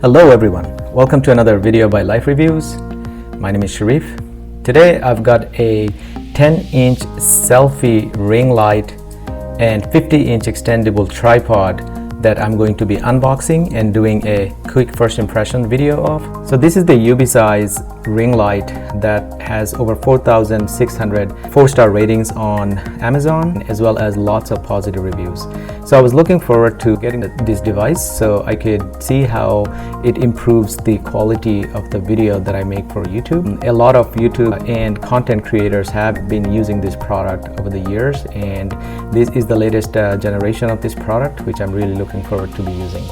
Hello everyone, welcome to another video by Life Reviews. My name is Sharif. Today I've got a 10-inch selfie ring light and 50-inch extendable tripod that I'm going to be unboxing and doing a quick first impression video of. So this is the UBeesize ring light that has over 4,600 4-star ratings on Amazon, as well as lots of positive reviews. So I was looking forward to getting this device so I could see how it improves the quality of the video that I make for YouTube. A lot of YouTube and content creators have been using this product over the years, and this is the latest generation of this product, which I'm really looking forward to be using.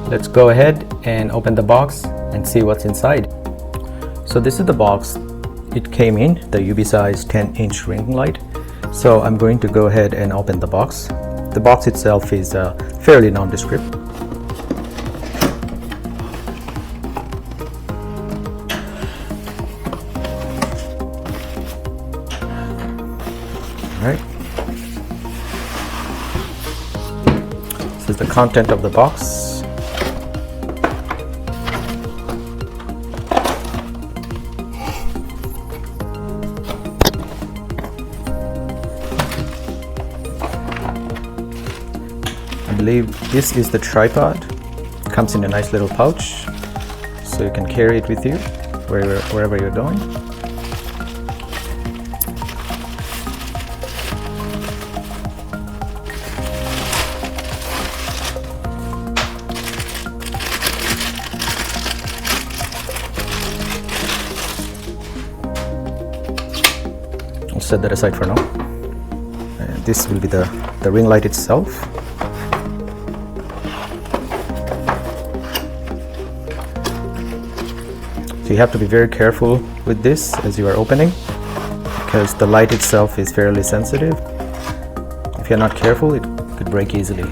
Let's go ahead and open the box and see what's inside. So this is the box it came in, the UBeesize 10-inch ring light. So I'm going to go ahead and open the box. The box itself is fairly nondescript. Alright. This is the content of the box. I believe this is the tripod. It comes in a nice little pouch, so you can carry it with you wherever you're going. I'll set that aside for now. And this will be the ring light itself. So you have to be very careful with this as you are opening, because the light itself is fairly sensitive. If you're not careful, it could break easily.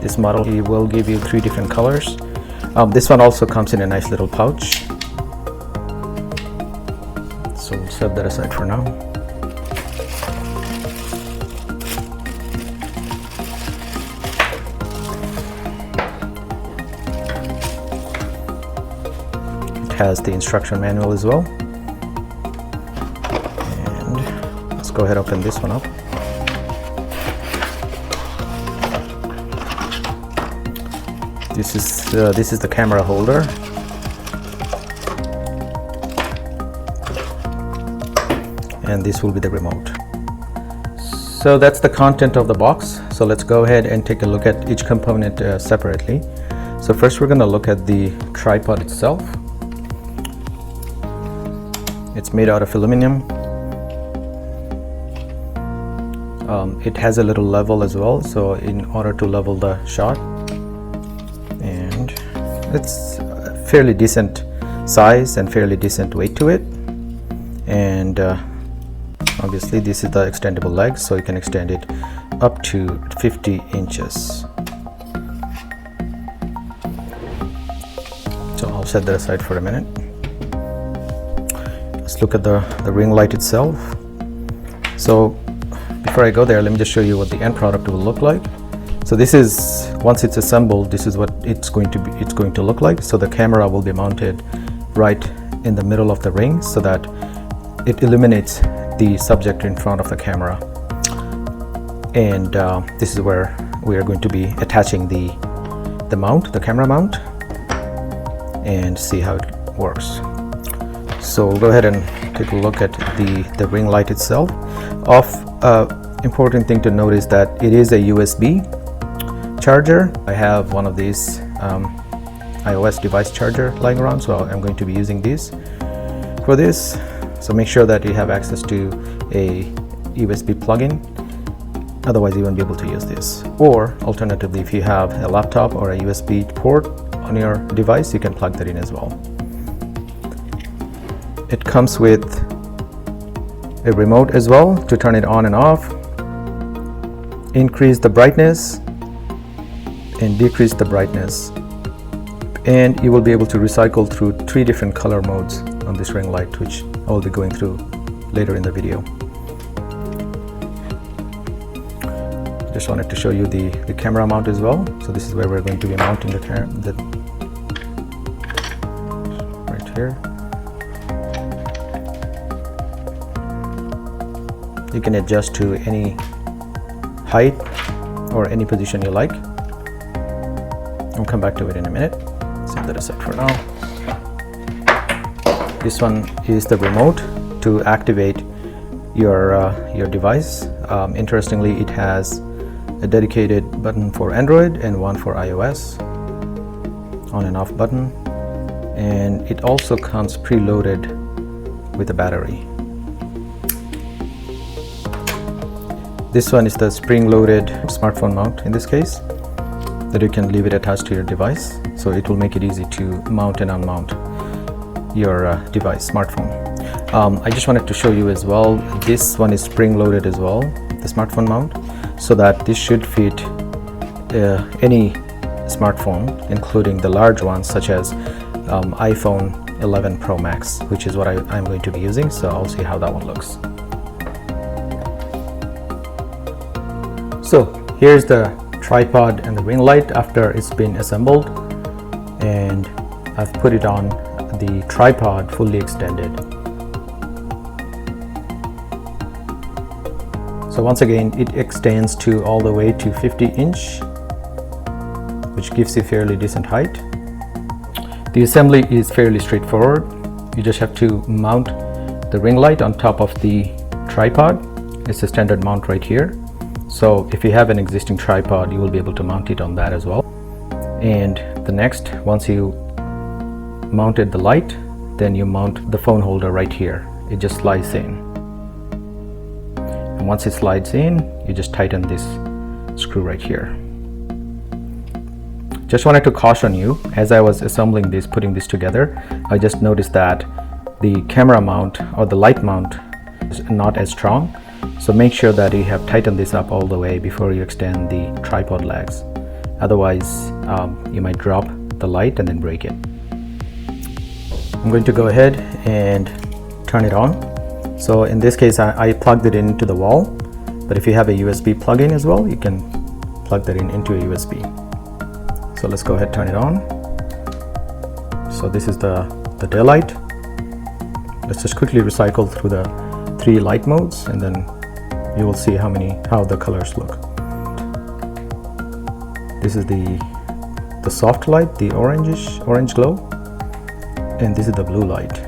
This model will give you 3 different colors. This one also comes in a nice little pouch. So we'll set that aside for now. Has the instruction manual as well. And let's go ahead and open this one up. This is the camera holder. And this will be the remote. So that's the content of the box. So let's go ahead and take a look at each component separately. So first we're going to look at the tripod itself. It's made out of aluminum. It has a little level as well, so in order to level the shot. And it's a fairly decent size and fairly decent weight to it. And obviously this is the extendable leg, so you can extend it up to 50 inches. So I'll set that aside for a minute. Let's look at the ring light itself. So before I go there, let me just show you what the end product will look like. So this is, once it's assembled, this is what it's going to look like. So the camera will be mounted right in the middle of the ring so that it illuminates the subject in front of the camera. And this is where we are going to be attaching the mount, the camera mount, and see how it works. So we'll go ahead and take a look at the ring light itself. Important thing to note is that it is a USB charger. I have one of these iOS device charger lying around, so I'm going to be using these for this. So make sure that you have access to a USB plug-in, otherwise you won't be able to use this. Or alternatively, if you have a laptop or a USB port on your device, you can plug that in as well. It comes with a remote as well to turn it on and off, increase the brightness and decrease the brightness, and you will be able to recycle through 3 different color modes on this ring light, which I will be going through later in the video. Just wanted to show you the camera mount as well. So this is where we're going to be mounting the right here. You can adjust to any height or any position you like. I'll come back to it in a minute. Set that aside for now. This one is the remote to activate your device. Interestingly, it has a dedicated button for Android and one for iOS, on and off button, and it also comes preloaded with a battery. This one is the spring-loaded smartphone mount in this case, that you can leave it attached to your device, so it will make it easy to mount and unmount your device, smartphone. I just wanted to show you as well, this one is spring-loaded as well, the smartphone mount, so that this should fit any smartphone, including the large ones such as iPhone 11 Pro Max, which is what I'm going to be using, so I'll see how that one looks. So here's the tripod and the ring light after it's been assembled, and I've put it on the tripod fully extended. So once again, it extends to all the way to 50 inch, which gives you fairly decent height. The assembly is fairly straightforward. You just have to mount the ring light on top of the tripod. It's a standard mount right here. So if you have an existing tripod, you will be able to mount it on that as well. And the next, once you mounted the light, then you mount the phone holder right here. It just slides in. And once it slides in, you just tighten this screw right here. Just wanted to caution you, as I was assembling this, putting this together, I just noticed that the camera mount or the light mount is not as strong. So make sure that you have tightened this up all the way before you extend the tripod legs. Otherwise, you might drop the light and then break it. I'm going to go ahead and turn it on. So in this case, I plugged it into the wall, but if you have a USB plug-in as well, you can plug that in into a USB. So let's go ahead and turn it on. So this is the daylight. Let's just quickly recycle through the 3 light modes, and then you will see how the colors look. This is the soft light, the orange glow, and this is the blue light.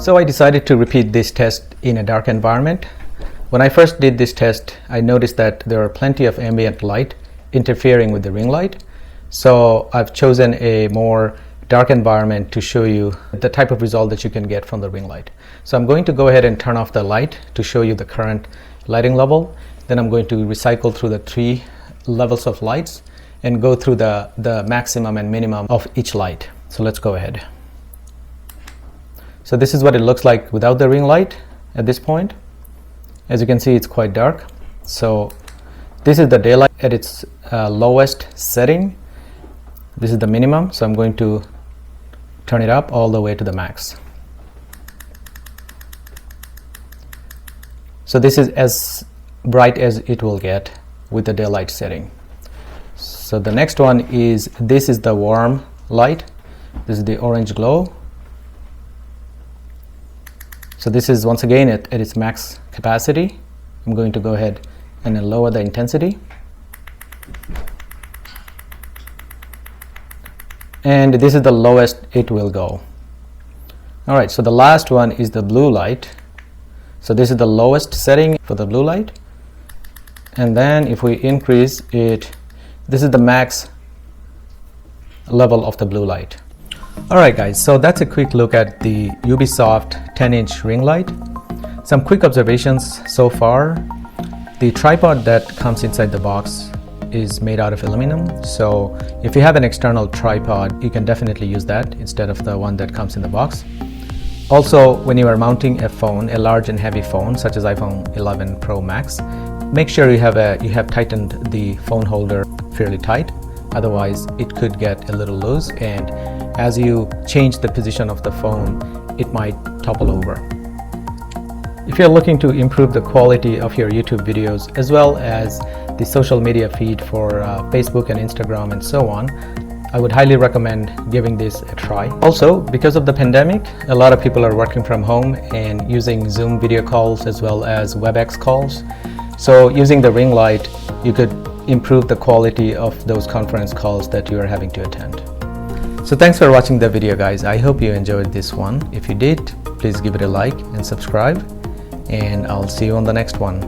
So I decided to repeat this test in a dark environment. When I first did this test, I noticed that there are plenty of ambient light interfering with the ring light. So I've chosen a more dark environment to show you the type of result that you can get from the ring light. So I'm going to go ahead and turn off the light to show you the current lighting level. Then I'm going to recycle through the 3 levels of lights and go through the maximum and minimum of each light. So let's go ahead. So this is what it looks like without the ring light at this point. As you can see, it's quite dark. So this is the daylight at its lowest setting. This is the minimum, so I'm going to turn it up all the way to the max. So this is as bright as it will get with the daylight setting. So the next one is, this is the warm light. This is the orange glow. So this is once again at its max capacity. I'm going to go ahead and then lower the intensity. And this is the lowest it will go. All right, so the last one is the blue light. So this is the lowest setting for the blue light. And then if we increase it, this is the max level of the blue light. All right guys, so that's a quick look at the Ubisoft 10-inch ring light. Some quick observations so far. The tripod that comes inside the box is made out of aluminum, so if you have an external tripod, you can definitely use that instead of the one that comes in the box. Also, when you are mounting a phone, a large and heavy phone such as iPhone 11 Pro Max, make sure you have tightened the phone holder fairly tight, otherwise it could get a little loose, and as you change the position of the phone, it might topple over. If you're looking to improve the quality of your YouTube videos as well as the social media feed for Facebook and Instagram and so on, I would highly recommend giving this a try. Also, because of the pandemic, a lot of people are working from home and using Zoom video calls as well as WebEx calls. So using the ring light, you could improve the quality of those conference calls that you are having to attend. So thanks for watching the video, guys. I hope you enjoyed this one. If you did, please give it a like and subscribe, and I'll see you on the next one.